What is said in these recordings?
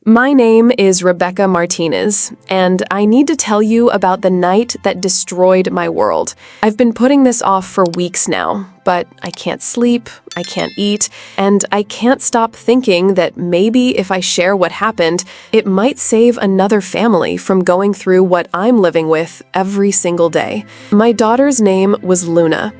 My name is Rebecca Martinez, and I need to tell you about the night that destroyed my world. I've been putting this off for weeks now, but I can't sleep, I can't eat, and I can't stop thinking that maybe if I share what happened, it might save another family from going through what I'm living with every single day. My daughter's name was Luna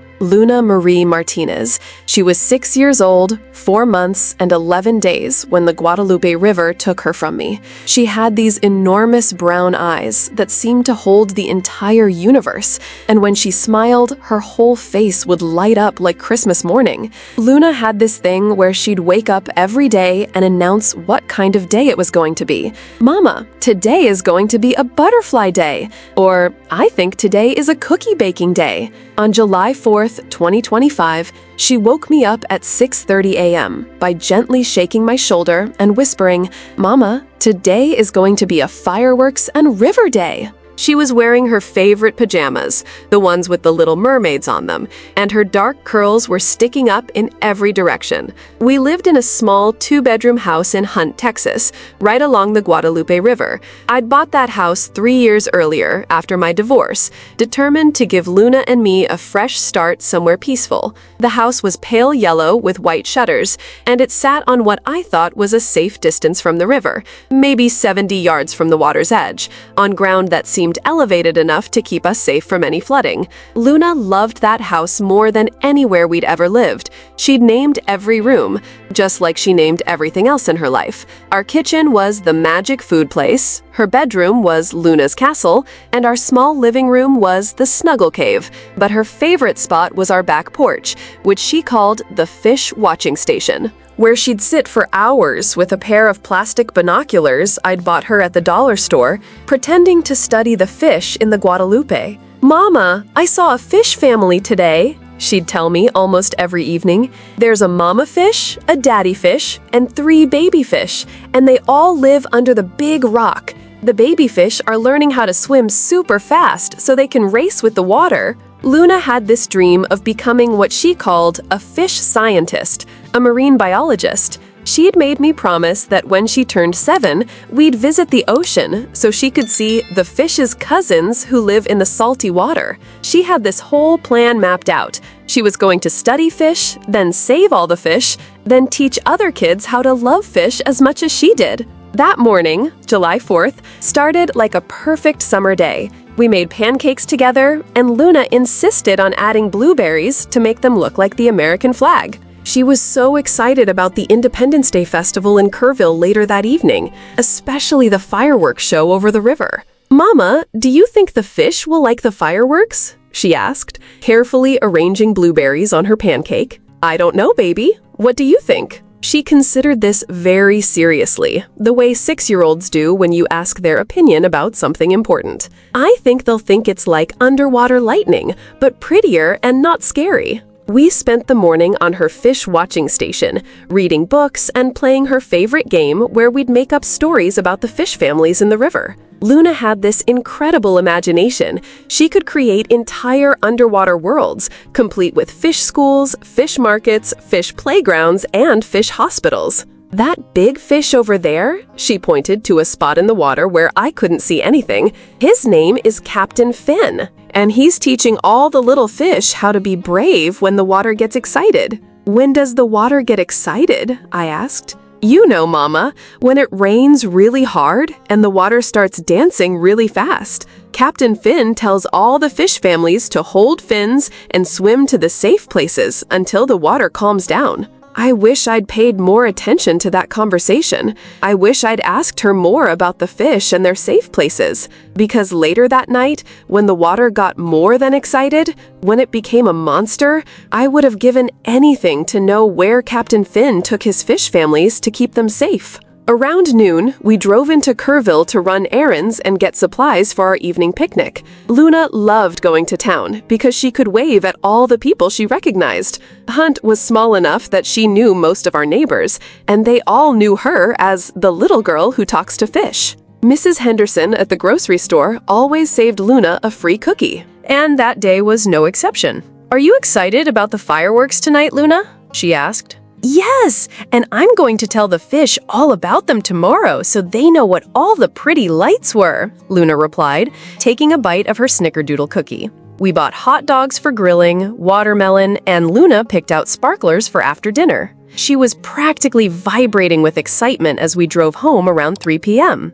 Marie Martinez. She was 6 years old, 4 months, and 11 days when the Guadalupe River took her from me. She had these enormous brown eyes that seemed to hold the entire universe, and when she smiled, her whole face would light up like Christmas morning. Luna had this thing where she'd wake up every day and announce what kind of day it was going to be. "Mama, today is going to be a butterfly day," or "I think today is a cookie baking day." On July 4th, 2025, she woke me up at 6:30 a.m. by gently shaking my shoulder and whispering, "Mama, today is going to be a fireworks and river day." She was wearing her favorite pajamas, the ones with the little mermaids on them, and her dark curls were sticking up in every direction. We lived in a small 2-bedroom house in Hunt, Texas, right along the Guadalupe River. I'd bought that house 3 years earlier after my divorce, determined to give Luna and me a fresh start somewhere peaceful. The house was pale yellow with white shutters, and it sat on what I thought was a safe distance from the river, maybe 70 yards from the water's edge, on ground that seemed elevated enough to keep us safe from any flooding. Luna loved that house more than anywhere we'd ever lived. She'd named every room, just like she named everything else in her life. Our kitchen was the magic food place, her bedroom was Luna's castle, and our small living room was the snuggle cave. But her favorite spot was our back porch, which she called the fish watching station, where she'd sit for hours with a pair of plastic binoculars I'd bought her at the dollar store, pretending to study the fish in the Guadalupe. "Mama, I saw a fish family today," she'd tell me almost every evening. "There's a mama fish, a daddy fish, and 3 baby fish, and they all live under the big rock. The baby fish are learning how to swim super fast so they can race with the water." Luna had this dream of becoming what she called a fish scientist, a marine biologist. She'd made me promise that when she turned 7, we'd visit the ocean so she could see the fish's cousins who live in the salty water. She had this whole plan mapped out. She was going to study fish, then save all the fish, then teach other kids how to love fish as much as she did. That morning, July 4th, started like a perfect summer day. We made pancakes together, and Luna insisted on adding blueberries to make them look like the American flag. She was so excited about the Independence Day festival in Kerrville later that evening, especially the fireworks show over the river. "Mama, do you think the fish will like the fireworks?" she asked, carefully arranging blueberries on her pancake. "I don't know, baby. What do you think?" She considered this very seriously, the way 6-year-olds do when you ask their opinion about something important. "I think they'll think it's like underwater lightning, but prettier and not scary." We spent the morning on her fish watching station, reading books and playing her favorite game where we'd make up stories about the fish families in the river. Luna had this incredible imagination. She could create entire underwater worlds, complete with fish schools, fish markets, fish playgrounds, and fish hospitals. "That big fish over there," she pointed to a spot in the water where I couldn't see anything, "his name is Captain Finn, and he's teaching all the little fish how to be brave when the water gets excited." "When does the water get excited?" I asked. "You know, Mama, when it rains really hard and the water starts dancing really fast. Captain Finn tells all the fish families to hold fins and swim to the safe places until the water calms down." I wish I'd paid more attention to that conversation. I wish I'd asked her more about the fish and their safe places. Because later that night, when the water got more than excited, when it became a monster, I would have given anything to know where Captain Finn took his fish families to keep them safe. Around noon, we drove into Kerrville to run errands and get supplies for our evening picnic. Luna loved going to town because she could wave at all the people she recognized. Hunt was small enough that she knew most of our neighbors, and they all knew her as the little girl who talks to fish. Mrs. Henderson at the grocery store always saved Luna a free cookie, and that day was no exception. "Are you excited about the fireworks tonight, Luna?" she asked. Yes, and I'm going to tell the fish all about them tomorrow so they know what all the pretty lights were, Luna replied, taking a bite of her snickerdoodle cookie. We bought hot dogs for grilling, watermelon, and Luna picked out sparklers for after dinner. She was practically vibrating with excitement as we drove home around 3 p.m.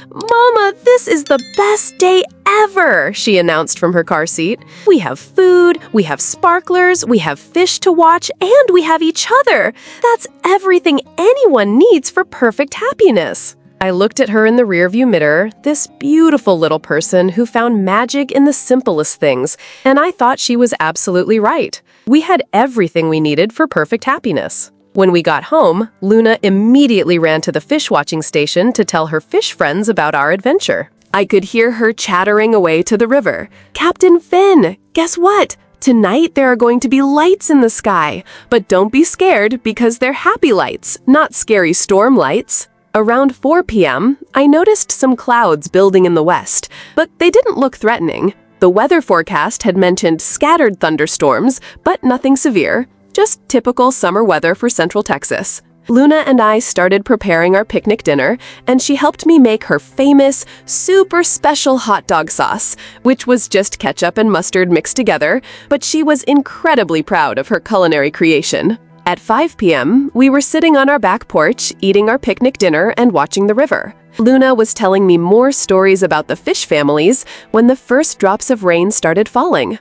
"Mama, this is the best day ever," she announced from her car seat. "We have food, we have sparklers, we have fish to watch, and we have each other. That's everything anyone needs for perfect happiness." I looked at her in the rearview mirror, this beautiful little person who found magic in the simplest things, and I thought she was absolutely right. We had everything we needed for perfect happiness. When we got home, Luna immediately ran to the fish watching station to tell her fish friends about our adventure. I could hear her chattering away to the river. "Captain Finn, guess what? Tonight there are going to be lights in the sky, but don't be scared because they're happy lights, not scary storm lights." Around 4 p.m., I noticed some clouds building in the west, but they didn't look threatening. The weather forecast had mentioned scattered thunderstorms, but nothing severe. Just typical summer weather for Central Texas. Luna and I started preparing our picnic dinner, and she helped me make her famous, super special hot dog sauce, which was just ketchup and mustard mixed together, but she was incredibly proud of her culinary creation. At 5 p.m., we were sitting on our back porch, eating our picnic dinner and watching the river. Luna was telling me more stories about the fish families when the first drops of rain started falling.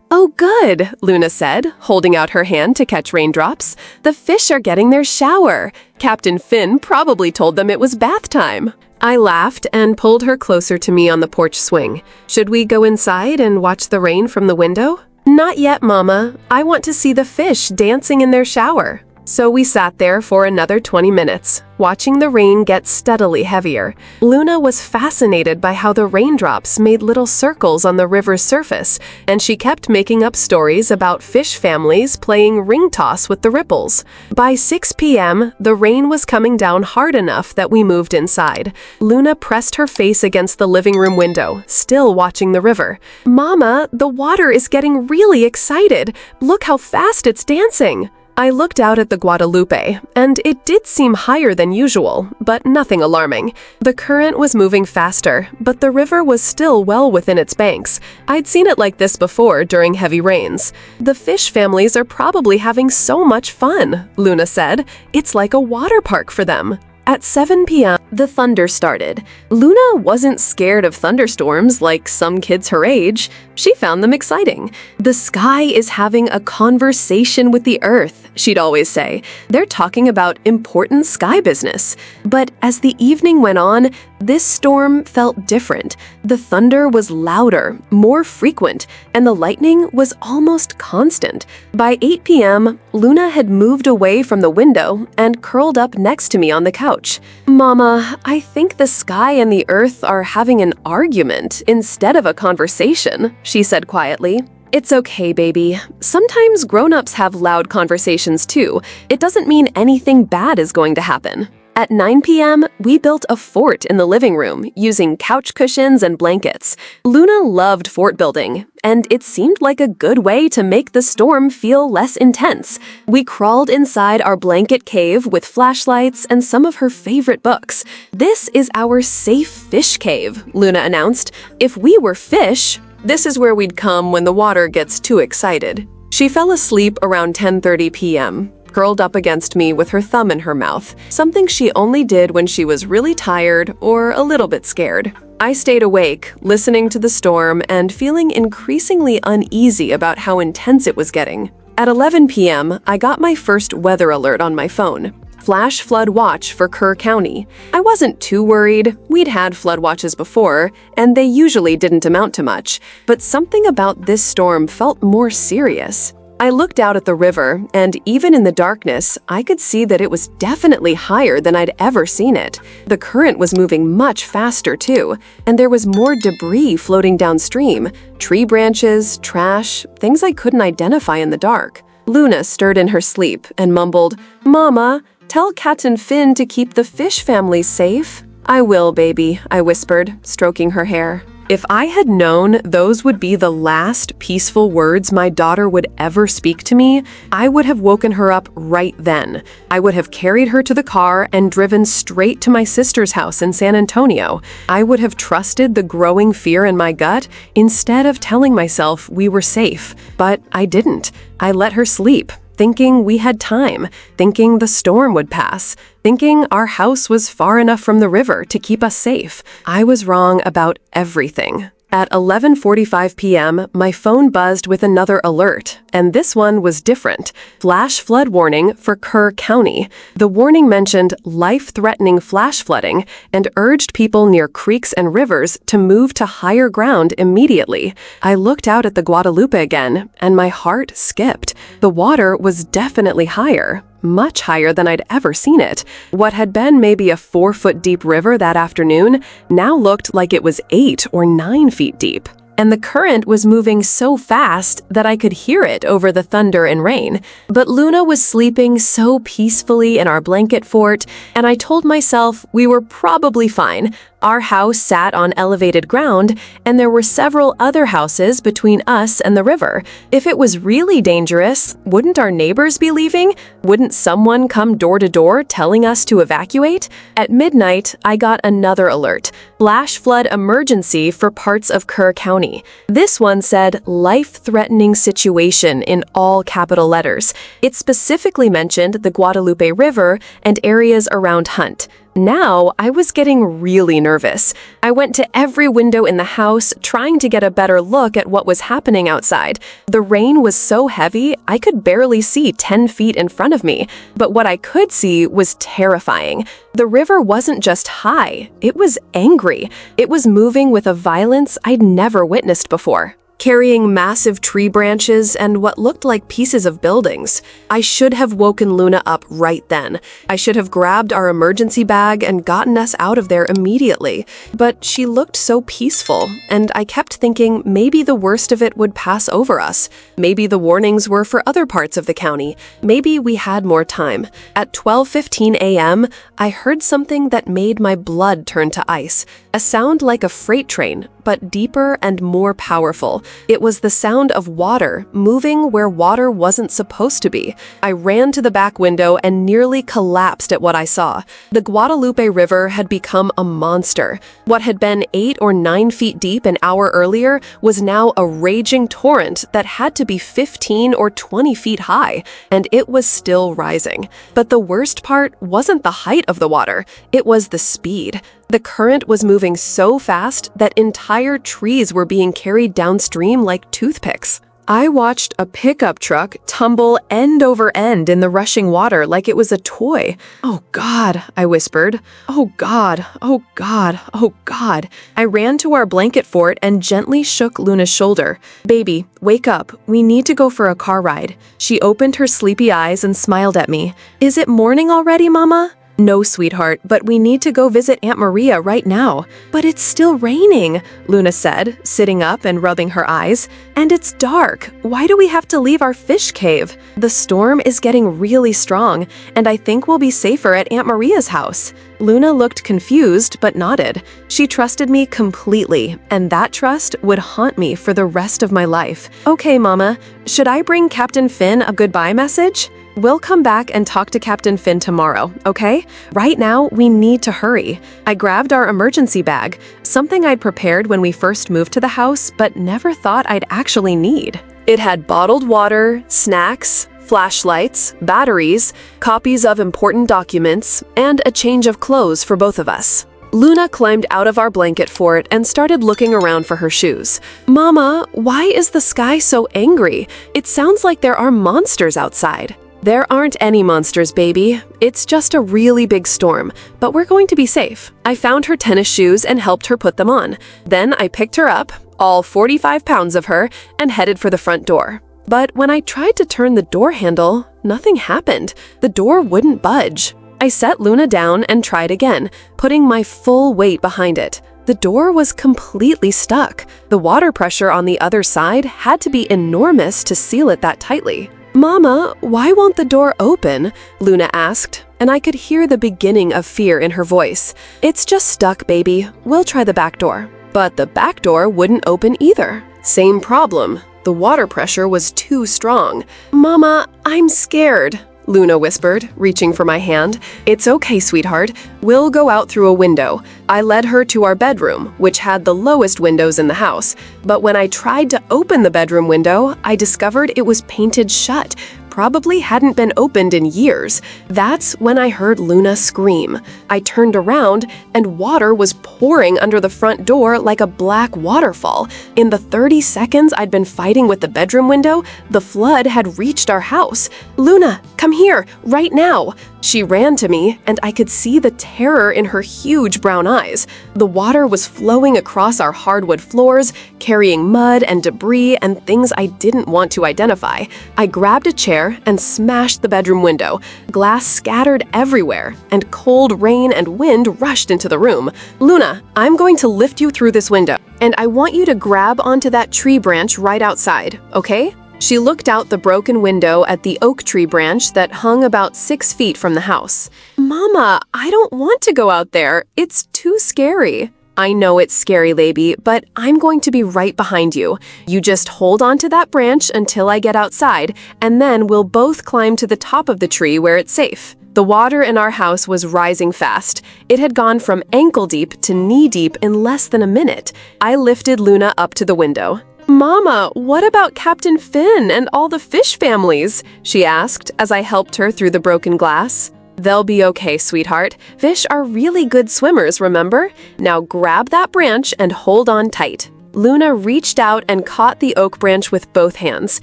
"Oh, good," Luna said, holding out her hand to catch raindrops. "The fish are getting their shower. Captain Finn probably told them it was bath time." I laughed and pulled her closer to me on the porch swing. "Should we go inside and watch the rain from the window?" "Not yet, Mama. I want to see the fish dancing in their shower." So we sat there for another 20 minutes, watching the rain get steadily heavier. Luna was fascinated by how the raindrops made little circles on the river's surface, and she kept making up stories about fish families playing ring toss with the ripples. By 6 p.m., the rain was coming down hard enough that we moved inside. Luna pressed her face against the living room window, still watching the river. "Mama, the water is getting really excited. Look how fast it's dancing." I looked out at the Guadalupe, and it did seem higher than usual, but nothing alarming. The current was moving faster, but the river was still well within its banks. I'd seen it like this before during heavy rains. "The fish families are probably having so much fun," Luna said. "It's like a water park for them." At 7 p.m., the thunder started. Luna wasn't scared of thunderstorms like some kids her age. She found them exciting. "The sky is having a conversation with the earth," she'd always say. "They're talking about important sky business." But as the evening went on, this storm felt different. The thunder was louder, more frequent, and the lightning was almost constant. By 8 p.m., Luna had moved away from the window and curled up next to me on the couch. "Mama, I think the sky and the earth are having an argument instead of a conversation," she said quietly. "It's okay, baby. Sometimes grown-ups have loud conversations too. It doesn't mean anything bad is going to happen." At 9 p.m., we built a fort in the living room using couch cushions and blankets. Luna loved fort building, and it seemed like a good way to make the storm feel less intense. We crawled inside our blanket cave with flashlights and some of her favorite books. "This is our safe fish cave," Luna announced. "If we were fish, this is where we'd come when the water gets too excited." She fell asleep around 10:30 p.m., curled up against me with her thumb in her mouth, something she only did when she was really tired or a little bit scared. I stayed awake, listening to the storm and feeling increasingly uneasy about how intense it was getting. At 11 p.m., I got my first weather alert on my phone. Flash flood watch for Kerr County. I wasn't too worried. We'd had flood watches before, and they usually didn't amount to much, but something about this storm felt more serious. I looked out at the river, and even in the darkness, I could see that it was definitely higher than I'd ever seen it. The current was moving much faster, too, and there was more debris floating downstream. Tree branches, trash, things I couldn't identify in the dark. Luna stirred in her sleep and mumbled, "Mama, tell Captain Finn to keep the fish family safe." "I will, baby," I whispered, stroking her hair. If I had known those would be the last peaceful words my daughter would ever speak to me, I would have woken her up right then. I would have carried her to the car and driven straight to my sister's house in San Antonio. I would have trusted the growing fear in my gut instead of telling myself we were safe. But I didn't. I let her sleep, thinking we had time, thinking the storm would pass, thinking our house was far enough from the river to keep us safe. I was wrong about everything. At 11:45 p.m., my phone buzzed with another alert, and this one was different. Flash flood warning for Kerr County. The warning mentioned life-threatening flash flooding and urged people near creeks and rivers to move to higher ground immediately. I looked out at the Guadalupe again, and my heart skipped. The water was definitely higher. Much higher than I'd ever seen it. What had been maybe a 4-foot deep river that afternoon now looked like it was 8 or 9 feet deep. And the current was moving so fast that I could hear it over the thunder and rain. But Luna was sleeping so peacefully in our blanket fort, and I told myself we were probably fine. Our house sat on elevated ground, and there were several other houses between us and the river. If it was really dangerous, wouldn't our neighbors be leaving? Wouldn't someone come door to door telling us to evacuate? At midnight, I got another alert. Flash flood emergency for parts of Kerr County. This one said life-threatening situation in all capital letters. It specifically mentioned the Guadalupe River and areas around Hunt. Now, I was getting really nervous. I went to every window in the house, trying to get a better look at what was happening outside. The rain was so heavy, I could barely see 10 feet in front of me. But what I could see was terrifying. The river wasn't just high, it was angry. It was moving with a violence I'd never witnessed before, carrying massive tree branches and what looked like pieces of buildings. I should have woken Luna up right then. I should have grabbed our emergency bag and gotten us out of there immediately. But she looked so peaceful, and I kept thinking maybe the worst of it would pass over us. Maybe the warnings were for other parts of the county. Maybe we had more time. At 12:15 a.m., I heard something that made my blood turn to ice. A sound like a freight train, but deeper and more powerful. It was the sound of water moving where water wasn't supposed to be. I ran to the back window and nearly collapsed at what I saw. The Guadalupe River had become a monster. What had been 8 or 9 feet deep an hour earlier was now a raging torrent that had to be 15 or 20 feet high, and it was still rising. But the worst part wasn't the height of the water, it was the speed. The current was moving so fast that entire trees were being carried downstream like toothpicks. I watched a pickup truck tumble end over end in the rushing water like it was a toy. "Oh God," I whispered. "Oh God, oh God, oh God." I ran to our blanket fort and gently shook Luna's shoulder. "Baby, wake up. We need to go for a car ride." She opened her sleepy eyes and smiled at me. "Is it morning already, Mama?" "No, sweetheart, but we need to go visit Aunt Maria right now." "But it's still raining," Luna said, sitting up and rubbing her eyes. "And it's dark. Why do we have to leave our fish cave?" "The storm is getting really strong, and I think we'll be safer at Aunt Maria's house." Luna looked confused but nodded. She trusted me completely, and that trust would haunt me for the rest of my life. "Okay, Mama, should I bring Captain Finn a goodbye message?" "We'll come back and talk to Captain Finn tomorrow, okay? Right now, we need to hurry." I grabbed our emergency bag, something I'd prepared when we first moved to the house, but never thought I'd actually need. It had bottled water, snacks, flashlights, batteries, copies of important documents, and a change of clothes for both of us. Luna climbed out of our blanket fort and started looking around for her shoes. "Mama, why is the sky so angry? It sounds like there are monsters outside." "There aren't any monsters, baby. It's just a really big storm, but we're going to be safe." I found her tennis shoes and helped her put them on. Then I picked her up, all 45 pounds of her, and headed for the front door. But when I tried to turn the door handle, nothing happened. The door wouldn't budge. I set Luna down and tried again, putting my full weight behind it. The door was completely stuck. The water pressure on the other side had to be enormous to seal it that tightly. "Mama, why won't the door open?" Luna asked, and I could hear the beginning of fear in her voice. "It's just stuck, baby. We'll try the back door." But the back door wouldn't open either. Same problem. The water pressure was too strong. "Mama, I'm scared," Luna whispered, reaching for my hand. "It's okay, sweetheart. We'll go out through a window." I led her to our bedroom, which had the lowest windows in the house. But when I tried to open the bedroom window, I discovered it was painted shut. Probably hadn't been opened in years. That's when I heard Luna scream. I turned around, and water was pouring under the front door like a black waterfall. In the 30 seconds I'd been fighting with the bedroom window, the flood had reached our house. "Luna, come here, right now!" She ran to me, and I could see the terror in her huge brown eyes. The water was flowing across our hardwood floors, carrying mud and debris and things I didn't want to identify. I grabbed a chair and smashed the bedroom window. Glass scattered everywhere, and cold rain and wind rushed into the room. "Luna, I'm going to lift you through this window, and I want you to grab onto that tree branch right outside, okay?" She looked out the broken window at the oak tree branch that hung about 6 feet from the house. "Mama, I don't want to go out there. It's too scary." "I know it's scary, Laby, but I'm going to be right behind you. You just hold on to that branch until I get outside, and then we'll both climb to the top of the tree where it's safe." The water in our house was rising fast. It had gone from ankle-deep to knee-deep in less than a minute. I lifted Luna up to the window. "Mama, what about Captain Finn and all the fish families?" she asked as I helped her through the broken glass. "They'll be okay, sweetheart. Fish are really good swimmers, remember? Now grab that branch and hold on tight." Luna reached out and caught the oak branch with both hands.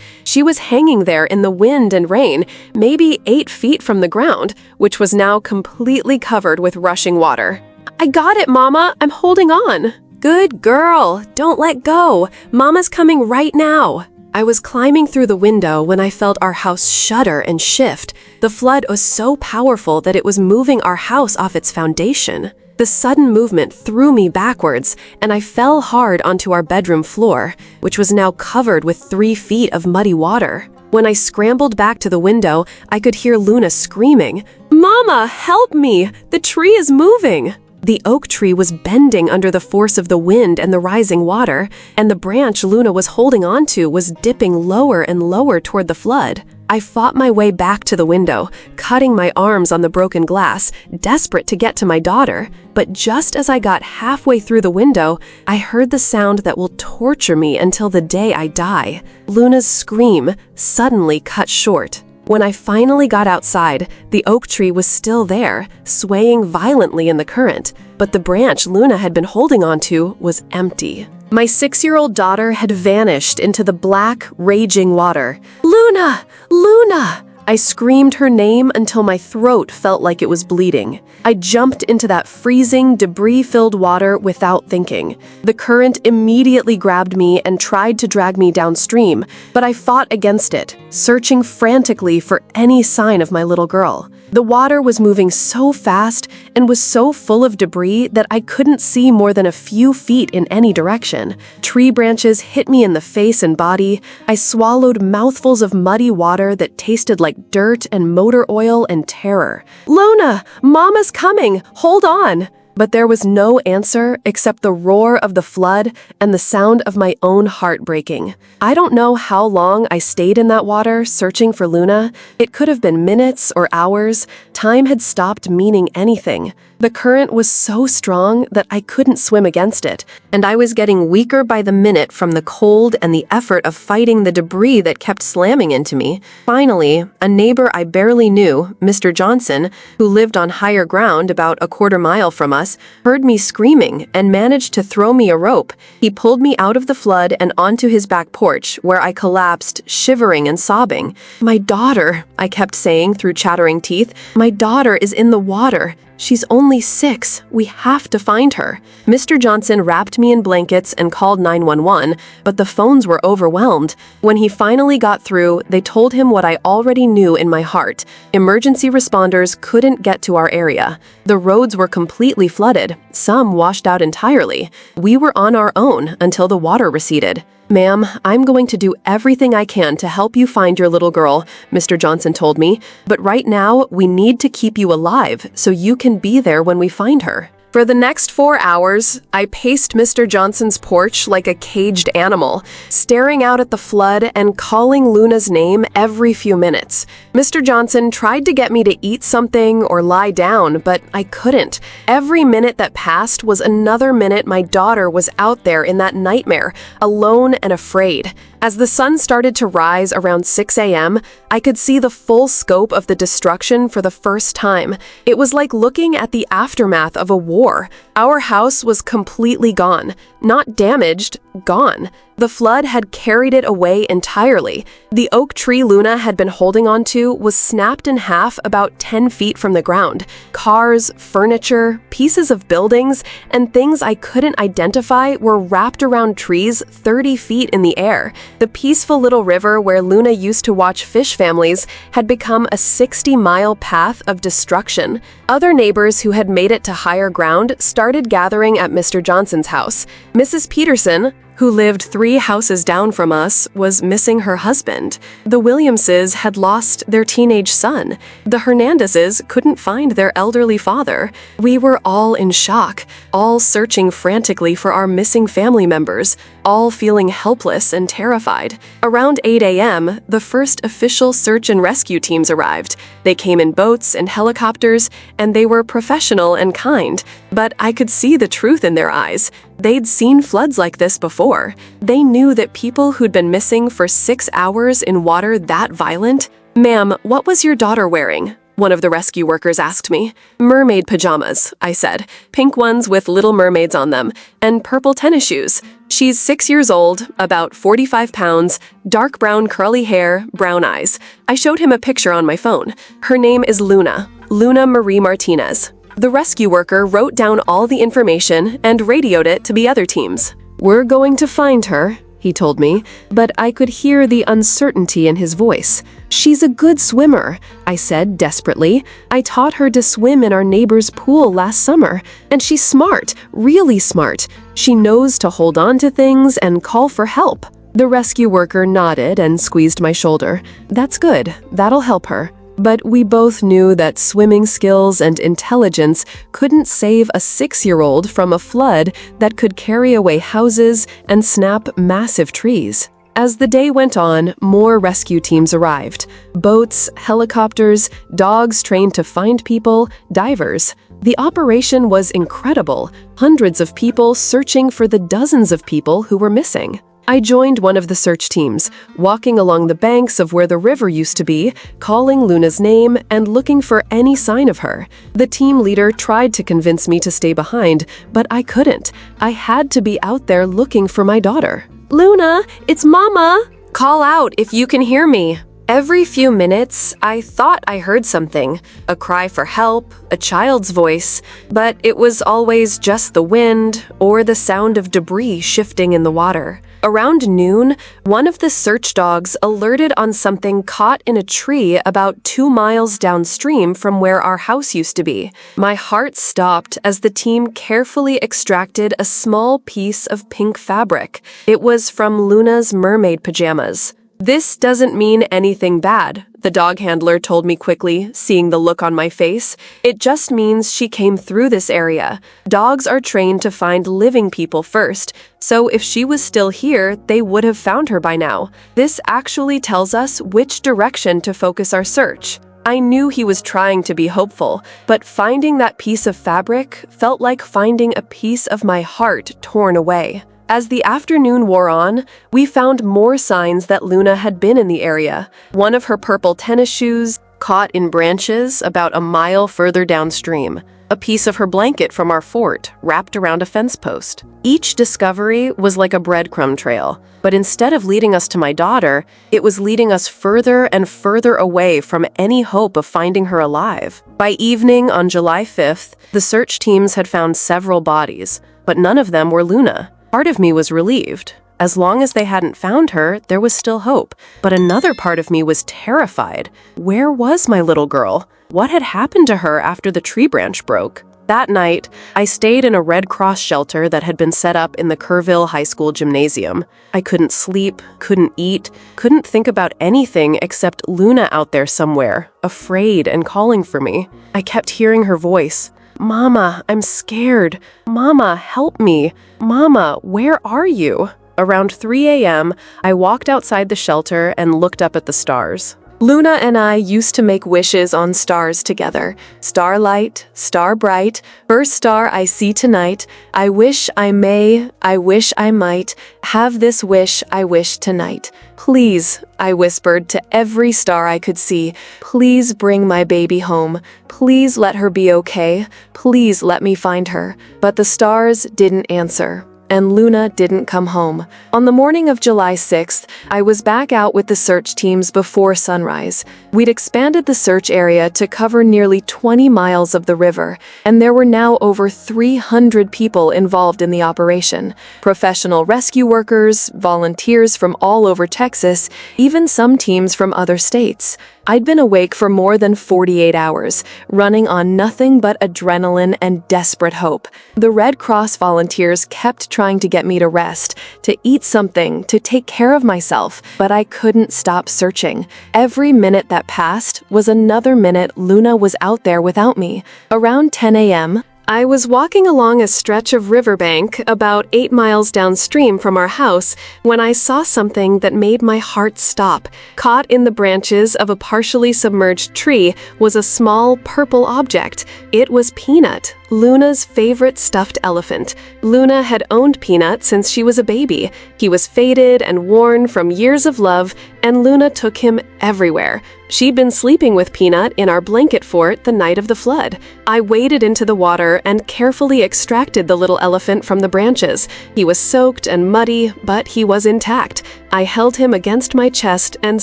She was hanging there in the wind and rain, maybe 8 feet from the ground, which was now completely covered with rushing water. "I got it, Mama. I'm holding on." "Good girl. Don't let go. Mama's coming right now." I was climbing through the window when I felt our house shudder and shift. The flood was so powerful that it was moving our house off its foundation. The sudden movement threw me backwards, and I fell hard onto our bedroom floor, which was now covered with 3 feet of muddy water. When I scrambled back to the window, I could hear Luna screaming, "Mama, help me! The tree is moving!" The oak tree was bending under the force of the wind and the rising water, and the branch Luna was holding onto was dipping lower and lower toward the flood. I fought my way back to the window, cutting my arms on the broken glass, desperate to get to my daughter. But just as I got halfway through the window, I heard the sound that will torture me until the day I die. Luna's scream suddenly cut short. When I finally got outside, the oak tree was still there, swaying violently in the current, but the branch Luna had been holding onto was empty. My 6-year-old daughter had vanished into the black, raging water. "Luna! Luna!" I screamed her name until my throat felt like it was bleeding. I jumped into that freezing, debris-filled water without thinking. The current immediately grabbed me and tried to drag me downstream, but I fought against it, searching frantically for any sign of my little girl. The water was moving so fast and was so full of debris that I couldn't see more than a few feet in any direction. Tree branches hit me in the face and body. I swallowed mouthfuls of muddy water that tasted like dirt and motor oil and terror. "Luna, Mama's coming! Hold on!" But there was no answer except the roar of the flood and the sound of my own heart breaking. I don't know how long I stayed in that water searching for Luna. It could have been minutes or hours. Time had stopped meaning anything. The current was so strong that I couldn't swim against it, and I was getting weaker by the minute from the cold and the effort of fighting the debris that kept slamming into me. Finally, a neighbor I barely knew, Mr. Johnson, who lived on higher ground about a quarter mile from us, heard me screaming and managed to throw me a rope. He pulled me out of the flood and onto his back porch, where I collapsed, shivering and sobbing. "My daughter," I kept saying through chattering teeth, "my daughter is in the water. She's only 6. We have to find her." Mr. Johnson wrapped me in blankets and called 911, but the phones were overwhelmed. When he finally got through, they told him what I already knew in my heart. Emergency responders couldn't get to our area. The roads were completely flooded, some washed out entirely. We were on our own until the water receded. "Ma'am, I'm going to do everything I can to help you find your little girl," Mr. Johnson told me, "but right now we need to keep you alive so you can be there when we find her." For the next 4 hours, I paced Mr. Johnson's porch like a caged animal, staring out at the flood and calling Luna's name every few minutes. Mr. Johnson tried to get me to eat something or lie down, but I couldn't. Every minute that passed was another minute my daughter was out there in that nightmare, alone and afraid. As the sun started to rise around 6 a.m., I could see the full scope of the destruction for the first time. It was like looking at the aftermath of a war. Our house was completely gone. Not damaged, gone. The flood had carried it away entirely. The oak tree Luna had been holding onto was snapped in half about 10 feet from the ground. Cars, furniture, pieces of buildings, and things I couldn't identify were wrapped around trees 30 feet in the air. The peaceful little river where Luna used to watch fish families had become a 60-mile path of destruction. Other neighbors who had made it to higher ground started gathering at Mr. Johnson's house. Mrs. Peterson, who lived 3 houses down from us, was missing her husband. The Williamses had lost their teenage son. The Hernandezes couldn't find their elderly father. We were all in shock, all searching frantically for our missing family members, all feeling helpless and terrified. Around 8 a.m., the first official search and rescue teams arrived. They came in boats and helicopters, and they were professional and kind. But I could see the truth in their eyes. They'd seen floods like this before. They knew that people who'd been missing for 6 hours in water that violent. "Ma'am, what was your daughter wearing?" one of the rescue workers asked me. "Mermaid pajamas," I said, "pink ones with little mermaids on them, and purple tennis shoes. She's 6 years old, about 45 pounds, dark brown curly hair, brown eyes." I showed him a picture on my phone. "Her name is Luna Marie Martinez." The rescue worker wrote down all the information and radioed it to the other teams. "We're going to find her," he told me, but I could hear the uncertainty in his voice. "She's a good swimmer," I said desperately. "I taught her to swim in our neighbor's pool last summer, and she's smart, really smart. She knows to hold on to things and call for help." The rescue worker nodded and squeezed my shoulder. "That's good. That'll help her." But we both knew that swimming skills and intelligence couldn't save a 6-year-old from a flood that could carry away houses and snap massive trees. As the day went on, more rescue teams arrived. Boats, helicopters, dogs trained to find people, divers. The operation was incredible. Hundreds of people searching for the dozens of people who were missing. I joined one of the search teams, walking along the banks of where the river used to be, calling Luna's name and looking for any sign of her. The team leader tried to convince me to stay behind, but I couldn't. I had to be out there looking for my daughter. "Luna, it's Mama! Call out if you can hear me." Every few minutes, I thought I heard something, a cry for help, a child's voice, but it was always just the wind or the sound of debris shifting in the water. Around noon, one of the search dogs alerted on something caught in a tree about 2 miles downstream from where our house used to be. My heart stopped as the team carefully extracted a small piece of pink fabric. It was from Luna's mermaid pajamas. "This doesn't mean anything bad," the dog handler told me quickly, seeing the look on my face. "It just means she came through this area. Dogs are trained to find living people first, so if she was still here, they would have found her by now. This actually tells us which direction to focus our search." I knew he was trying to be hopeful, but finding that piece of fabric felt like finding a piece of my heart torn away. As the afternoon wore on, we found more signs that Luna had been in the area. One of her purple tennis shoes, caught in branches about a mile further downstream. A piece of her blanket from our fort, wrapped around a fence post. Each discovery was like a breadcrumb trail, but instead of leading us to my daughter, it was leading us further and further away from any hope of finding her alive. By evening on July 5th, the search teams had found several bodies, but none of them were Luna. Part of me was relieved. As long as they hadn't found her, there was still hope. But another part of me was terrified. Where was my little girl? What had happened to her after the tree branch broke? That night, I stayed in a Red Cross shelter that had been set up in the Kerrville High School gymnasium. I couldn't sleep, couldn't eat, couldn't think about anything except Luna out there somewhere, afraid and calling for me. I kept hearing her voice. Mama, I'm scared. Mama, help me. Mama, where are you? Around 3 a.m., I walked outside the shelter and looked up at the stars. Luna and I used to make wishes on stars together. Starlight, star bright, first star I see tonight. I wish I may, I wish I might, have this wish I wish tonight. Please, I whispered to every star I could see, please bring my baby home. Please let her be okay. Please let me find her. But the stars didn't answer. And Luna didn't come home. On the morning of July 6th, I was back out with the search teams before sunrise. We'd expanded the search area to cover nearly 20 miles of the river, and there were now over 300 people involved in the operation. Professional rescue workers, volunteers from all over Texas, even some teams from other states. I'd been awake for more than 48 hours, running on nothing but adrenaline and desperate hope. The Red Cross volunteers kept trying to get me to rest, to eat something, to take care of myself, but I couldn't stop searching. Every minute that passed was another minute Luna was out there without me. Around 10 a.m., I was walking along a stretch of riverbank about 8 miles downstream from our house when I saw something that made my heart stop. Caught in the branches of a partially submerged tree was a small purple object. It was Peanut, Luna's favorite stuffed elephant. Luna had owned Peanut since she was a baby. He was faded and worn from years of love, and Luna took him everywhere. She'd been sleeping with Peanut in our blanket fort the night of the flood. I waded into the water and carefully extracted the little elephant from the branches. He was soaked and muddy, but he was intact. I held him against my chest and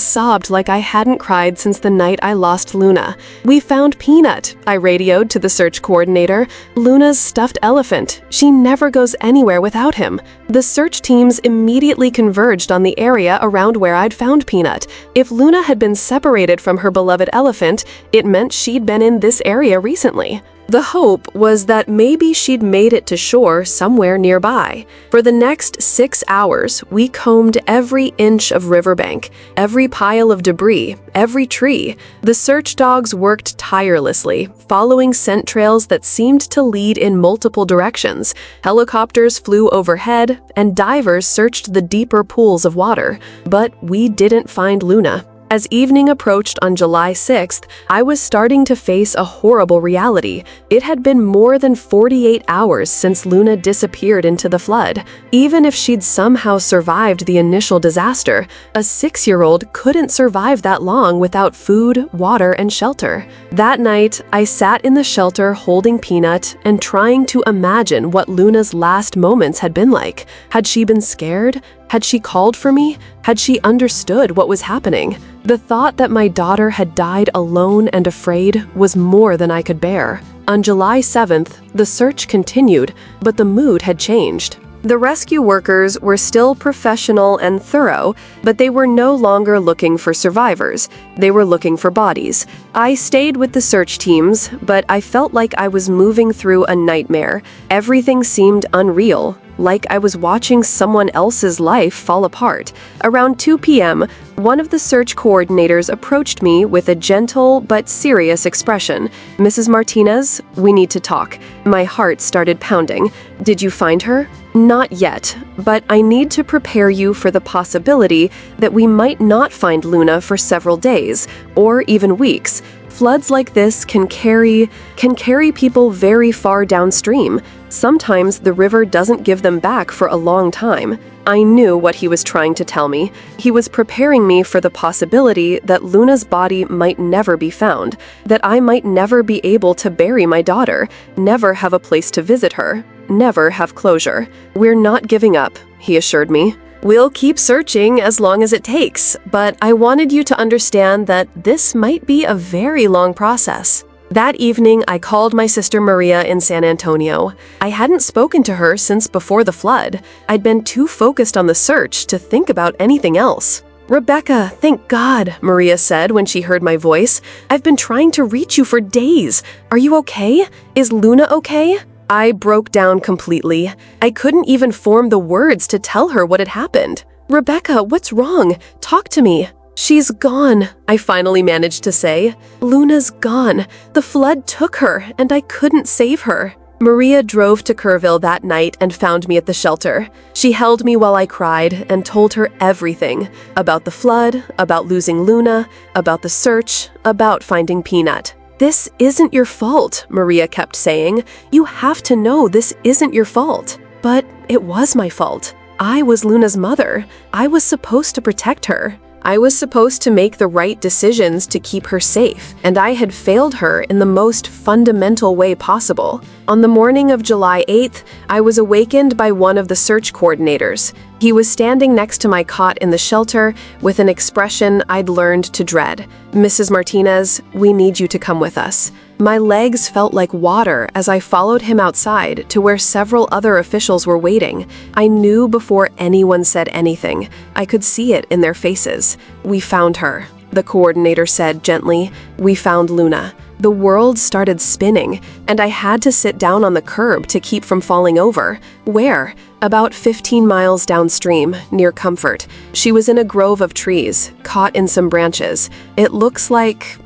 sobbed like I hadn't cried since the night I lost Luna. "We found Peanut," I radioed to the search coordinator. "Luna's stuffed elephant. She never goes anywhere without him." The search teams immediately converged on the area around where I'd found Peanut. If Luna had been separated from her beloved elephant, it meant she'd been in this area recently. The hope was that maybe she'd made it to shore somewhere nearby. For the next 6 hours, we combed every inch of riverbank, every pile of debris, every tree. The search dogs worked tirelessly, following scent trails that seemed to lead in multiple directions. Helicopters flew overhead, and divers searched the deeper pools of water. But we didn't find Luna. As evening approached on July 6th, I was starting to face a horrible reality. It had been more than 48 hours since Luna disappeared into the flood. Even if she'd somehow survived the initial disaster, a 6-year-old couldn't survive that long without food, water, and shelter. That night, I sat in the shelter holding Peanut and trying to imagine what Luna's last moments had been like. Had she been scared? Had she called for me? Had she understood what was happening? The thought that my daughter had died alone and afraid was more than I could bear. On July 7th, the search continued, but the mood had changed. The rescue workers were still professional and thorough, but they were no longer looking for survivors. They were looking for bodies. I stayed with the search teams, but I felt like I was moving through a nightmare. Everything seemed unreal, like I was watching someone else's life fall apart. Around 2 p.m., one of the search coordinators approached me with a gentle but serious expression. "Mrs. Martinez, we need to talk." My heart started pounding. "Did you find her?" "Not yet, but I need to prepare you for the possibility that we might not find Luna for several days, or even weeks. Floods like this can carry people very far downstream. Sometimes the river doesn't give them back for a long time." I knew what he was trying to tell me. He was preparing me for the possibility that Luna's body might never be found, that I might never be able to bury my daughter, never have a place to visit her, never have closure. "We're not giving up," he assured me. "We'll keep searching as long as it takes, but I wanted you to understand that this might be a very long process." That evening, I called my sister Maria in San Antonio. I hadn't spoken to her since before the flood. I'd been too focused on the search to think about anything else. "Rebecca, thank God," Maria said when she heard my voice. "I've been trying to reach you for days. Are you okay? Is Luna okay?" I broke down completely. I couldn't even form the words to tell her what had happened. "Rebecca, what's wrong? Talk to me." "She's gone," I finally managed to say. "Luna's gone. The flood took her, and I couldn't save her." Maria drove to Kerrville that night and found me at the shelter. She held me while I cried and told her everything about the flood, about losing Luna, about the search, about finding Peanut. "This isn't your fault," Maria kept saying. "You have to know this isn't your fault." But it was my fault. I was Luna's mother. I was supposed to protect her. I was supposed to make the right decisions to keep her safe, and I had failed her in the most fundamental way possible. On the morning of July 8th, I was awakened by one of the search coordinators. He was standing next to my cot in the shelter with an expression I'd learned to dread. "Mrs. Martinez, we need you to come with us." My legs felt like water as I followed him outside to where several other officials were waiting. I knew before anyone said anything. I could see it in their faces. "We found her," the coordinator said gently. "We found Luna." The world started spinning, and I had to sit down on the curb to keep from falling over. Where? About 15 miles downstream, near Comfort. She was in a grove of trees, caught in some branches. It looks like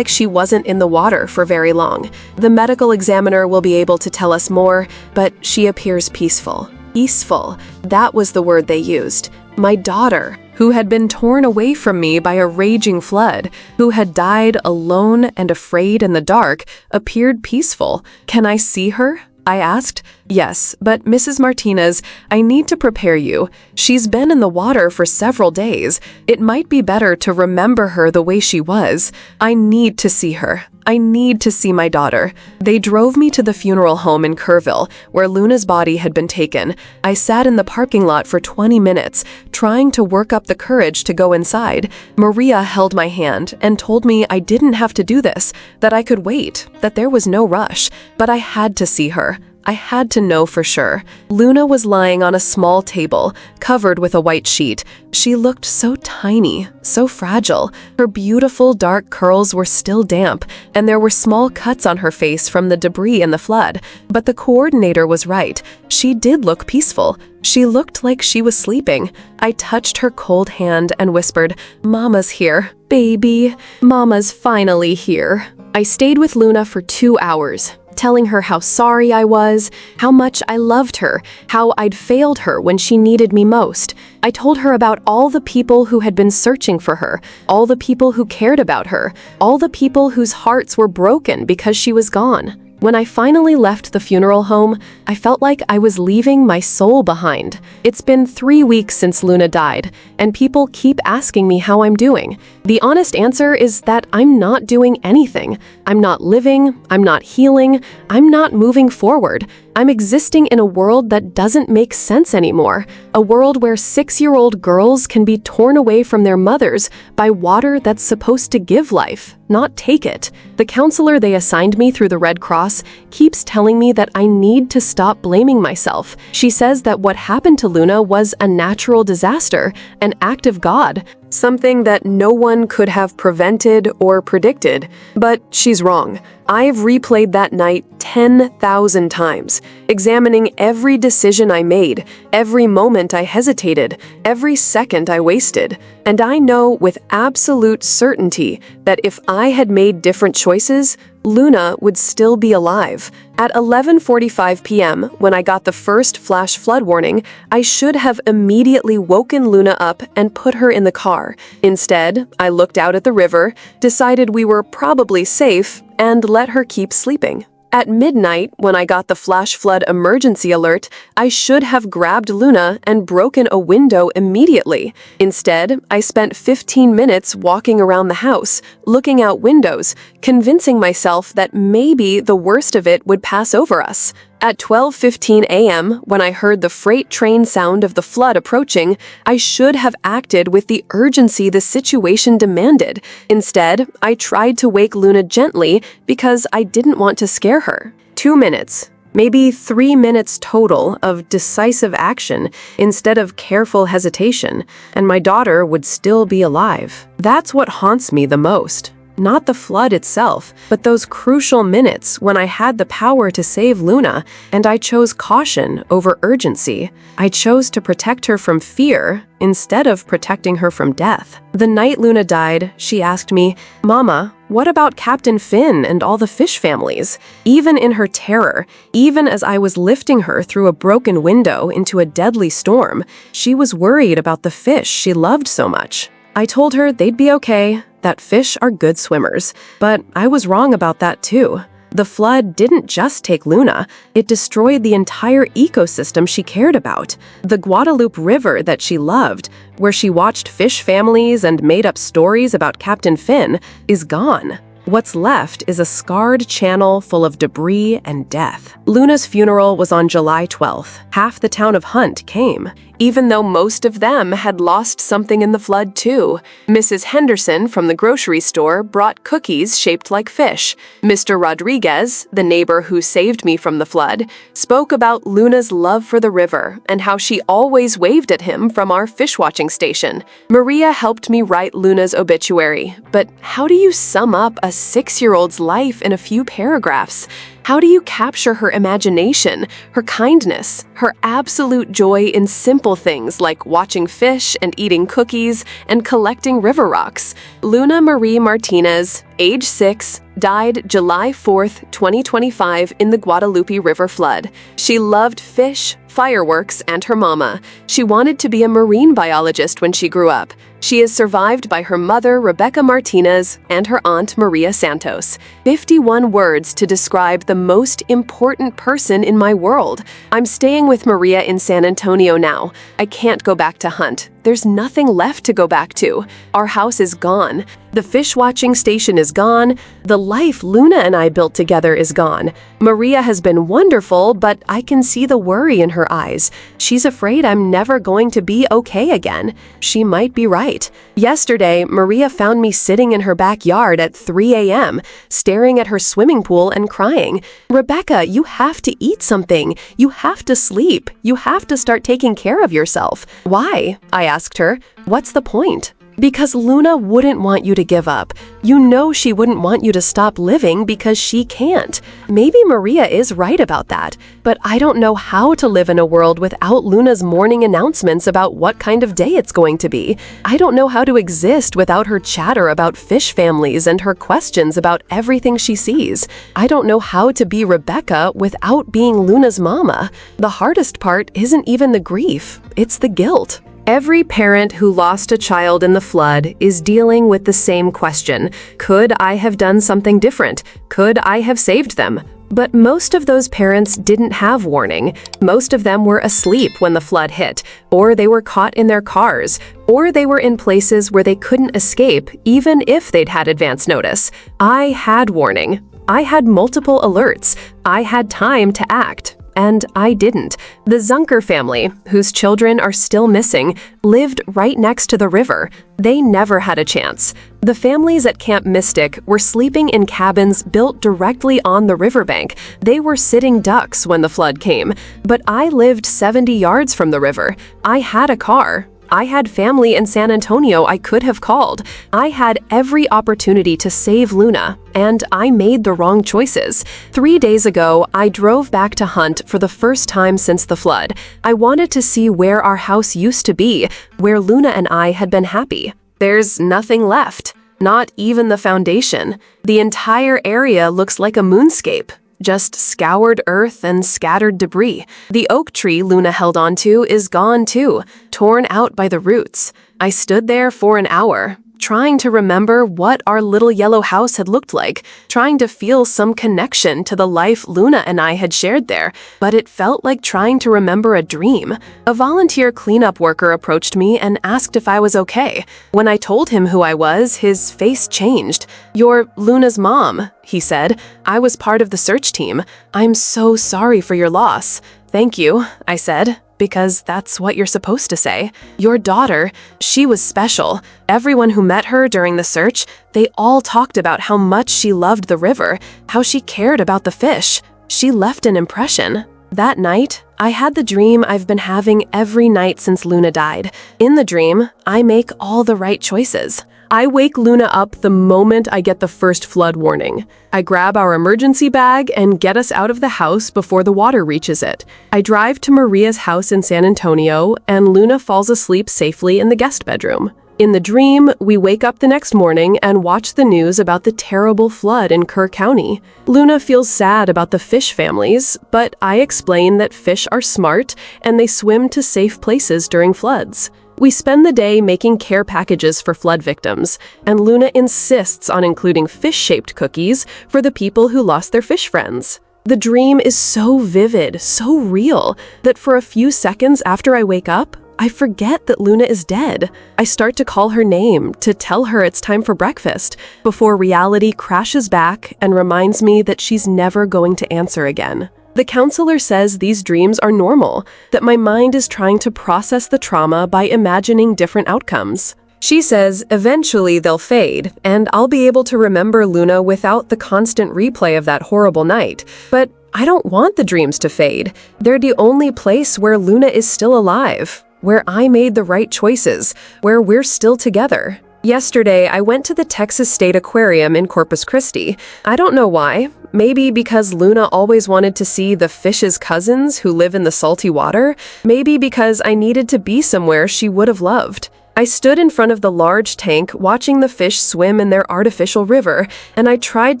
she wasn't in the water for very long. The medical examiner will be able to tell us more, but she appears peaceful. Peaceful. That was the word they used. My daughter, who had been torn away from me by a raging flood, who had died alone and afraid in the dark, appeared peaceful. "Can I see her?" I asked. "Yes, but Mrs. Martinez, I need to prepare you. She's been in the water for several days. It might be better to remember her the way she was. I need to see her. I need to see my daughter." They drove me to the funeral home in Kerrville, where Luna's body had been taken. I sat in the parking lot for 20 minutes, trying to work up the courage to go inside. Maria held my hand and told me I didn't have to do this, that I could wait, that there was no rush, but I had to see her. I had to know for sure. Luna was lying on a small table, covered with a white sheet. She looked so tiny, so fragile. Her beautiful dark curls were still damp, and there were small cuts on her face from the debris in the flood. But the coordinator was right. She did look peaceful. She looked like she was sleeping. I touched her cold hand and whispered, "Mama's here. Baby, Mama's finally here." I stayed with Luna for 2 hours, telling her how sorry I was, how much I loved her, how I'd failed her when she needed me most. I told her about all the people who had been searching for her, all the people who cared about her, all the people whose hearts were broken because she was gone. When I finally left the funeral home, I felt like I was leaving my soul behind. It's been 3 weeks since Luna died, and people keep asking me how I'm doing. The honest answer is that I'm not doing anything. I'm not living, I'm not healing, I'm not moving forward. I'm existing in a world that doesn't make sense anymore. A world where 6-year-old girls can be torn away from their mothers by water that's supposed to give life, not take it. The counselor they assigned me through the Red Cross keeps telling me that I need to stop blaming myself. She says that what happened to Luna was a natural disaster, an act of God, something that no one could have prevented or predicted. But she's wrong. I've replayed that night 10,000 times, examining every decision I made, every moment I hesitated, every second I wasted. And I know with absolute certainty that if I had made different choices, Luna would still be alive. At 11:45 p.m., when I got the first flash flood warning, I should have immediately woken Luna up and put her in the car. Instead, I looked out at the river, decided we were probably safe, and let her keep sleeping. At midnight, when I got the flash flood emergency alert, I should have grabbed Luna and broken a window immediately. Instead, I spent 15 minutes walking around the house, looking out windows, convincing myself that maybe the worst of it would pass over us. At 12:15 a.m., when I heard the freight train sound of the flood approaching, I should have acted with the urgency the situation demanded. Instead, I tried to wake Luna gently because I didn't want to scare her. 2 minutes, maybe 3 minutes total of decisive action instead of careful hesitation, and my daughter would still be alive. That's what haunts me the most. not the flood itself, but those crucial minutes when I had the power to save Luna, and I chose caution over urgency. I chose to protect her from fear instead of protecting her from death. The night Luna died, she asked me, "Mama, what about Captain Finn and all the fish families?" Even in her terror, even as I was lifting her through a broken window into a deadly storm, she was worried about the fish she loved so much. I told her they'd be okay, that fish are good swimmers, but I was wrong about that too. The flood didn't just take Luna, it destroyed the entire ecosystem she cared about. The Guadalupe River that she loved, where she watched fish families and made up stories about Captain Finn, is gone. What's left is a scarred channel full of debris and death. Luna's funeral was on July 12th. Half the town of Hunt came, even though most of them had lost something in the flood too. Mrs. Henderson from the grocery store brought cookies shaped like fish. Mr. Rodriguez, the neighbor who saved me from the flood, spoke about Luna's love for the river and how she always waved at him from our fish watching station. Maria helped me write Luna's obituary, but how do you sum up a 6-year-old's life in a few paragraphs? How do you capture her imagination, her kindness, her absolute joy in simple things like watching fish and eating cookies and collecting river rocks? Luna Marie Martinez, age 6, died July 4th, 2025 in the Guadalupe River flood. She loved fish, fireworks, and her mama. She wanted to be a marine biologist when she grew up. She is survived by her mother, Rebecca Martinez, and her aunt, Maria Santos. 51 words to describe the most important person in my world. I'm staying with Maria in San Antonio now. I can't go back to Hunt. There's nothing left to go back to. Our house is gone. The fish watching station is gone. The life Luna and I built together is gone. Maria has been wonderful, but I can see the worry in her eyes. She's afraid I'm never going to be okay again. She might be right. Yesterday, Maria found me sitting in her backyard at 3 a.m., staring at her swimming pool and crying. "Rebecca, you have to eat something. You have to sleep. You have to start taking care of yourself." "Why?" I asked her. "What's the point?" "Because Luna wouldn't want you to give up. You know she wouldn't want you to stop living because she can't." Maybe Maria is right about that, but I don't know how to live in a world without Luna's morning announcements about what kind of day it's going to be. I don't know how to exist without her chatter about fish families and her questions about everything she sees. I don't know how to be Rebecca without being Luna's mama. The hardest part isn't even the grief, it's the guilt. Every parent who lost a child in the flood is dealing with the same question. Could I have done something different? Could I have saved them? But most of those parents didn't have warning. Most of them were asleep when the flood hit, or they were caught in their cars, or they were in places where they couldn't escape even if they'd had advance notice. I had warning. I had multiple alerts. I had time to act. And I didn't. The Zunker family, whose children are still missing, lived right next to the river. They never had a chance. The families at Camp Mystic were sleeping in cabins built directly on the riverbank. They were sitting ducks when the flood came. But I lived 70 yards from the river. I had a car. I had family in San Antonio I could have called. I had every opportunity to save Luna, and I made the wrong choices. 3 days ago, I drove back to Hunt for the first time since the flood. I wanted to see where our house used to be, where Luna and I had been happy. There's nothing left, not even the foundation. The entire area looks like a moonscape. Just scoured earth and scattered debris. The oak tree Luna held onto is gone too, torn out by the roots. I stood there for an hour, trying to remember what our little yellow house had looked like, trying to feel some connection to the life Luna and I had shared there, but it felt like trying to remember a dream. A volunteer cleanup worker approached me and asked if I was okay. When I told him who I was, his face changed. "You're Luna's mom," he said. "I was part of the search team. I'm so sorry for your loss." "Thank you," I said, because that's what you're supposed to say. "Your daughter, she was special. Everyone who met her during the search, they all talked about how much she loved the river, how she cared about the fish. She left an impression." That night, I had the dream I've been having every night since Luna died. In the dream, I make all the right choices. I wake Luna up the moment I get the first flood warning. I grab our emergency bag and get us out of the house before the water reaches it. I drive to Maria's house in San Antonio, and Luna falls asleep safely in the guest bedroom. In the dream, we wake up the next morning and watch the news about the terrible flood in Kerr County. Luna feels sad about the fish families, but I explain that fish are smart and they swim to safe places during floods. We spend the day making care packages for flood victims, and Luna insists on including fish-shaped cookies for the people who lost their fish friends. The dream is so vivid, so real, that for a few seconds after I wake up, I forget that Luna is dead. I start to call her name, to tell her it's time for breakfast, before reality crashes back and reminds me that she's never going to answer again. The counselor says these dreams are normal, that my mind is trying to process the trauma by imagining different outcomes. She says eventually they'll fade, and I'll be able to remember Luna without the constant replay of that horrible night. But I don't want the dreams to fade. They're the only place where Luna is still alive, where I made the right choices, where we're still together. Yesterday, I went to the Texas State Aquarium in Corpus Christi. I don't know why. Maybe because Luna always wanted to see the fish's cousins who live in the salty water. Maybe because I needed to be somewhere she would have loved. I stood in front of the large tank watching the fish swim in their artificial river, and I tried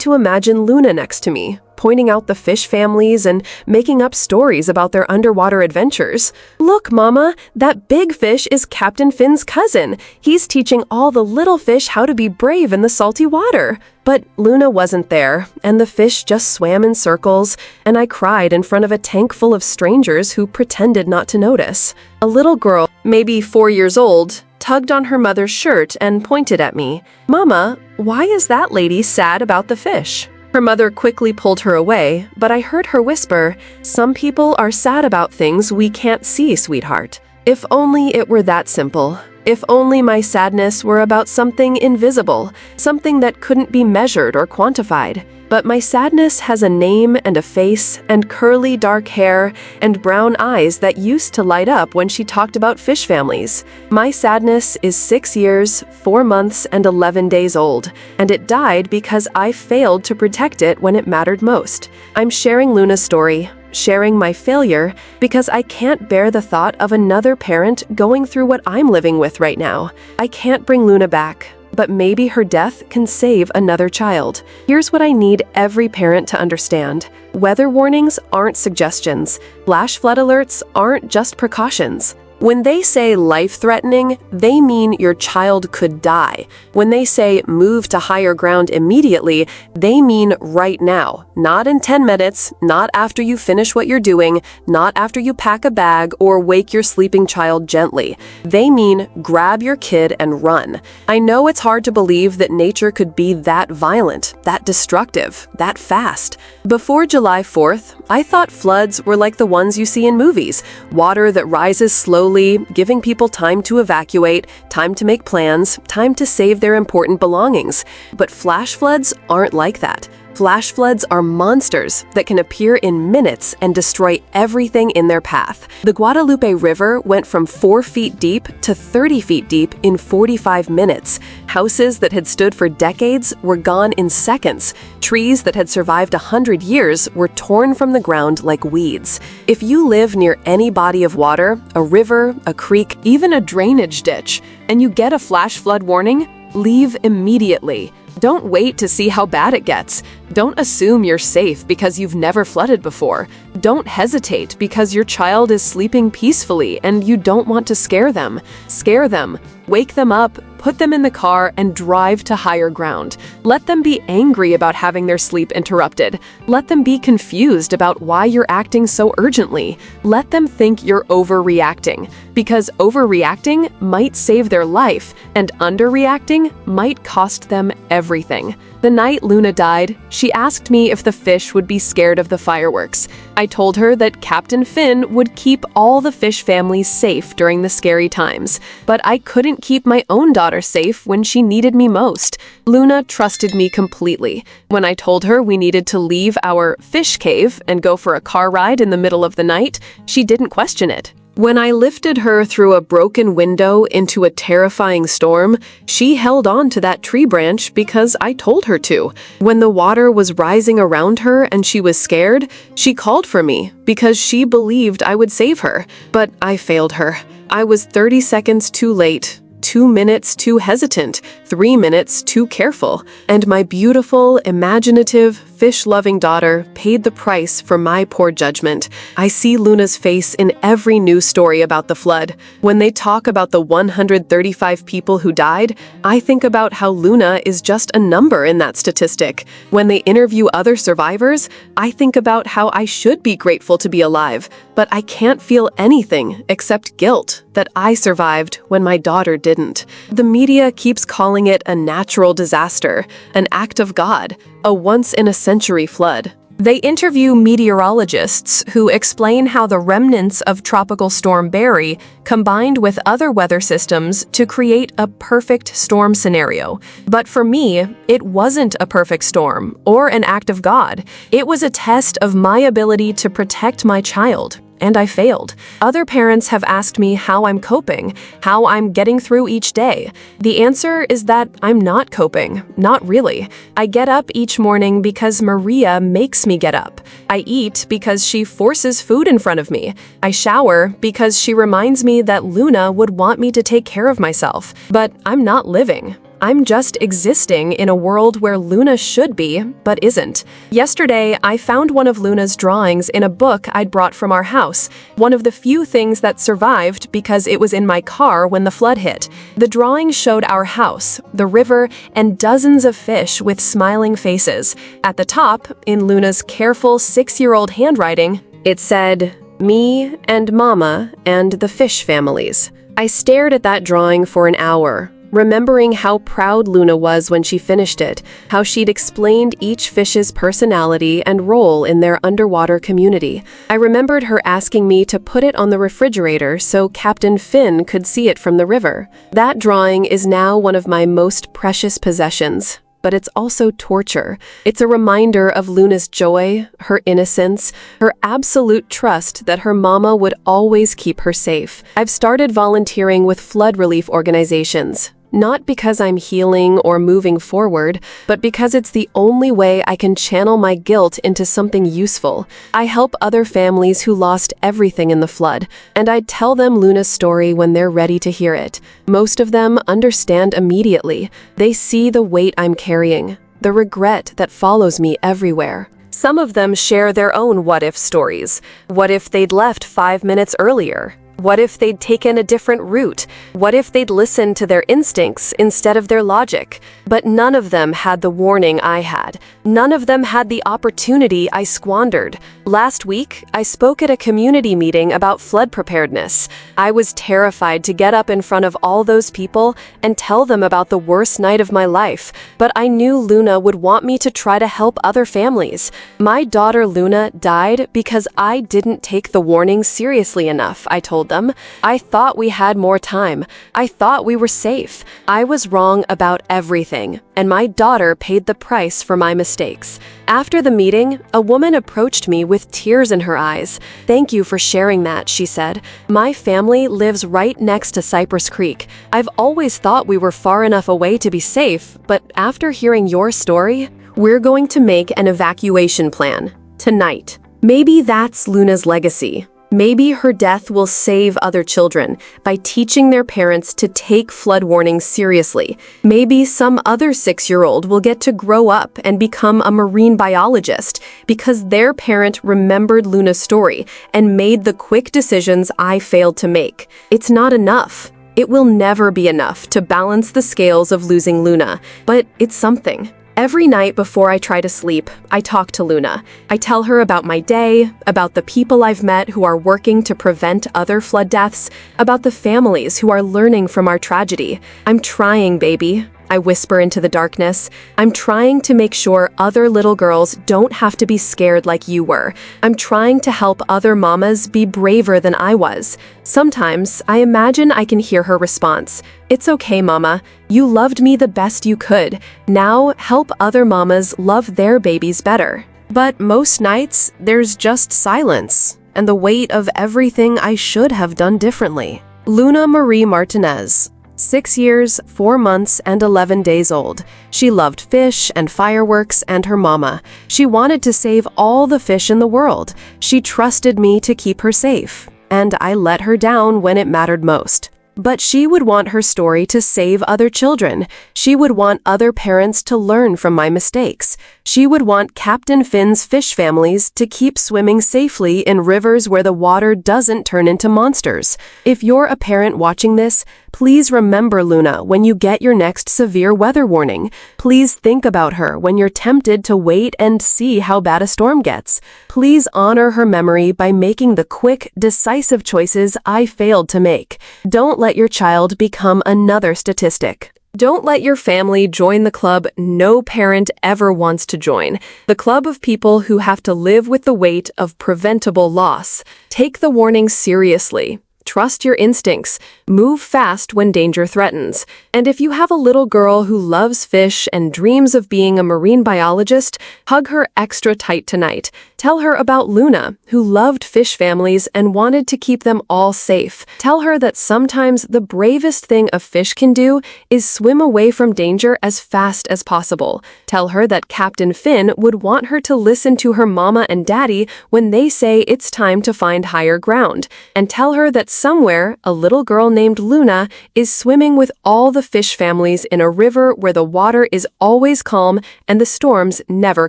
to imagine Luna next to me, pointing out the fish families and making up stories about their underwater adventures. Look, Mama, that big fish is Captain Finn's cousin. He's teaching all the little fish how to be brave in the salty water. But Luna wasn't there, and the fish just swam in circles, and I cried in front of a tank full of strangers who pretended not to notice. A little girl, maybe 4 years old, tugged on her mother's shirt and pointed at me. Mama, why is that lady sad about the fish? Her mother quickly pulled her away, but I heard her whisper, "Some people are sad about things we can't see, sweetheart." If only it were that simple. If only my sadness were about something invisible, something that couldn't be measured or quantified. But my sadness has a name and a face and curly dark hair and brown eyes that used to light up when she talked about fish families. My sadness is 6 years, 4 months, and 11 days old, and it died because I failed to protect it when it mattered most. I'm sharing Luna's story, sharing my failure, because I can't bear the thought of another parent going through what I'm living with right now. I can't bring Luna back, but maybe her death can save another child. Here's what I need every parent to understand. Weather warnings aren't suggestions. Flash flood alerts aren't just precautions. When they say life-threatening, they mean your child could die. When they say move to higher ground immediately, they mean right now, not in 10 minutes, not after you finish what you're doing, not after you pack a bag or wake your sleeping child gently. They mean grab your kid and run. I know it's hard to believe that nature could be that violent, that destructive, that fast. Before July 4th, I thought floods were like the ones you see in movies, water that rises slowly, giving people time to evacuate, time to make plans, time to save their important belongings. But flash floods aren't like that. Flash floods are monsters that can appear in minutes and destroy everything in their path. The Guadalupe River went from 4 feet deep to 30 feet deep in 45 minutes. Houses that had stood for decades were gone in seconds. Trees that had survived 100 years were torn from the ground like weeds. If you live near any body of water, a river, a creek, even a drainage ditch, and you get a flash flood warning, leave immediately. Don't wait to see how bad it gets. Don't assume you're safe because you've never flooded before. Don't hesitate because your child is sleeping peacefully and you don't want to scare them. Scare them. Wake them up, put them in the car, and drive to higher ground. Let them be angry about having their sleep interrupted. Let them be confused about why you're acting so urgently. Let them think you're overreacting, because overreacting might save their life, and underreacting might cost them everything. The night Luna died, she asked me if the fish would be scared of the fireworks. I told her that Captain Finn would keep all the fish families safe during the scary times, but I couldn't keep my own daughter safe when she needed me most. Luna trusted me completely. When I told her we needed to leave our fish cave and go for a car ride in the middle of the night, she didn't question it. When I lifted her through a broken window into a terrifying storm, she held on to that tree branch because I told her to. When the water was rising around her and she was scared, she called for me because she believed I would save her. But I failed her. I was 30 seconds too late. 2 minutes too hesitant, 3 minutes too careful, and my beautiful, imaginative, fish-loving daughter paid the price for my poor judgment. I see Luna's face in every news story about the flood. When they talk about the 135 people who died, I think about how Luna is just a number in that statistic. When they interview other survivors, I think about how I should be grateful to be alive, but I can't feel anything except guilt that I survived when my daughter didn't. The media keeps calling it a natural disaster, an act of God, a once-in-a-century flood. They interview meteorologists who explain how the remnants of Tropical Storm Barry combined with other weather systems to create a perfect storm scenario. But for me, it wasn't a perfect storm or an act of God. It was a test of my ability to protect my child. And I failed. Other parents have asked me how I'm coping, how I'm getting through each day. The answer is that I'm not coping, not really. I get up each morning because Maria makes me get up. I eat because she forces food in front of me. I shower because she reminds me that Luna would want me to take care of myself. But I'm not living. I'm just existing in a world where Luna should be, but isn't. Yesterday, I found one of Luna's drawings in a book I'd brought from our house, one of the few things that survived because it was in my car when the flood hit. The drawing showed our house, the river, and dozens of fish with smiling faces. At the top, in Luna's careful 6-year-old handwriting, it said, "Me and Mama and the fish families." I stared at that drawing for an hour, remembering how proud Luna was when she finished it, how she'd explained each fish's personality and role in their underwater community. I remembered her asking me to put it on the refrigerator so Captain Finn could see it from the river. That drawing is now one of my most precious possessions. But it's also torture. It's a reminder of Luna's joy, her innocence, her absolute trust that her mama would always keep her safe. I've started volunteering with flood relief organizations. Not because I'm healing or moving forward, but because it's the only way I can channel my guilt into something useful. I help other families who lost everything in the flood, and I tell them Luna's story when they're ready to hear it. Most of them understand immediately. They see the weight I'm carrying, the regret that follows me everywhere. Some of them share their own what-if stories. What if they'd left 5 minutes earlier? What if they'd taken a different route? What if they'd listened to their instincts instead of their logic? But none of them had the warning I had. None of them had the opportunity I squandered. Last week, I spoke at a community meeting about flood preparedness. I was terrified to get up in front of all those people and tell them about the worst night of my life, but I knew Luna would want me to try to help other families. My daughter Luna died because I didn't take the warning seriously enough, I told them. I thought we had more time. I thought we were safe. I was wrong about everything, and my daughter paid the price for my mistakes. After the meeting, a woman approached me with tears in her eyes. "Thank you for sharing that," she said. "My family lives right next to Cypress Creek. I've always thought we were far enough away to be safe, but after hearing your story, we're going to make an evacuation plan. Tonight." Maybe that's Luna's legacy. Maybe her death will save other children by teaching their parents to take flood warnings seriously. Maybe some other 6-year-old will get to grow up and become a marine biologist because their parent remembered Luna's story and made the quick decisions I failed to make. It's not enough. It will never be enough to balance the scales of losing Luna, but it's something. Every night before I try to sleep, I talk to Luna. I tell her about my day, about the people I've met who are working to prevent other flood deaths, about the families who are learning from our tragedy. "I'm trying, baby," I whisper into the darkness. "I'm trying to make sure other little girls don't have to be scared like you were. I'm trying to help other mamas be braver than I was." Sometimes I imagine I can hear her response. "It's okay, Mama. You loved me the best you could. Now help other mamas love their babies better." But most nights, there's just silence. and the weight of everything I should have done differently. Luna Marie Martinez, 6 years, 4 months, and 11 days old. She loved fish and fireworks and her mama. She wanted to save all the fish in the world. She trusted me to keep her safe, and I let her down when it mattered most. But she would want her story to save other children. She would want other parents to learn from my mistakes. She would want Captain Finn's fish families to keep swimming safely in rivers where the water doesn't turn into monsters. If you're a parent watching this, please remember Luna when you get your next severe weather warning. Please think about her when you're tempted to wait and see how bad a storm gets. Please honor her memory by making the quick, decisive choices I failed to make. Don't let your child become another statistic. Don't let your family join the club no parent ever wants to join, the club of people who have to live with the weight of preventable loss. Take the warning seriously. Trust your instincts. Move fast when danger threatens. And if you have a little girl who loves fish and dreams of being a marine biologist, hug her extra tight tonight. Tell her about Luna, who loved fish families and wanted to keep them all safe. Tell her that sometimes the bravest thing a fish can do is swim away from danger as fast as possible. Tell her that Captain Finn would want her to listen to her mama and daddy when they say it's time to find higher ground. And tell her that somewhere, a little girl named Luna is swimming with all the fish families in a river where the water is always calm and the storms never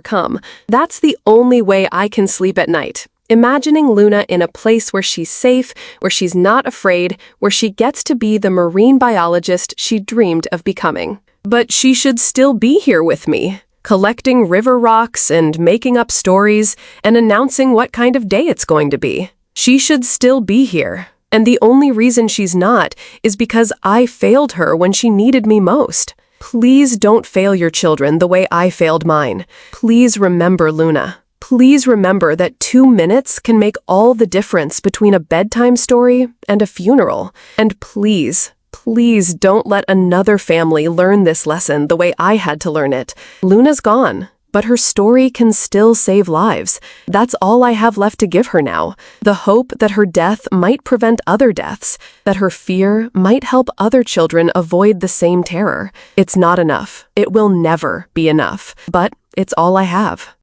come. That's the only way I can sleep at night. Imagining Luna in a place where she's safe, where she's not afraid, where she gets to be the marine biologist she dreamed of becoming. But she should still be here with me, collecting river rocks and making up stories and announcing what kind of day it's going to be. She should still be here. And the only reason she's not is because I failed her when she needed me most. Please don't fail your children the way I failed mine. Please remember Luna. Please remember that 2 minutes can make all the difference between a bedtime story and a funeral. And please, please don't let another family learn this lesson the way I had to learn it. Luna's gone, but her story can still save lives. That's all I have left to give her now. The hope that her death might prevent other deaths, that her fear might help other children avoid the same terror. It's not enough. It will never be enough. But it's all I have.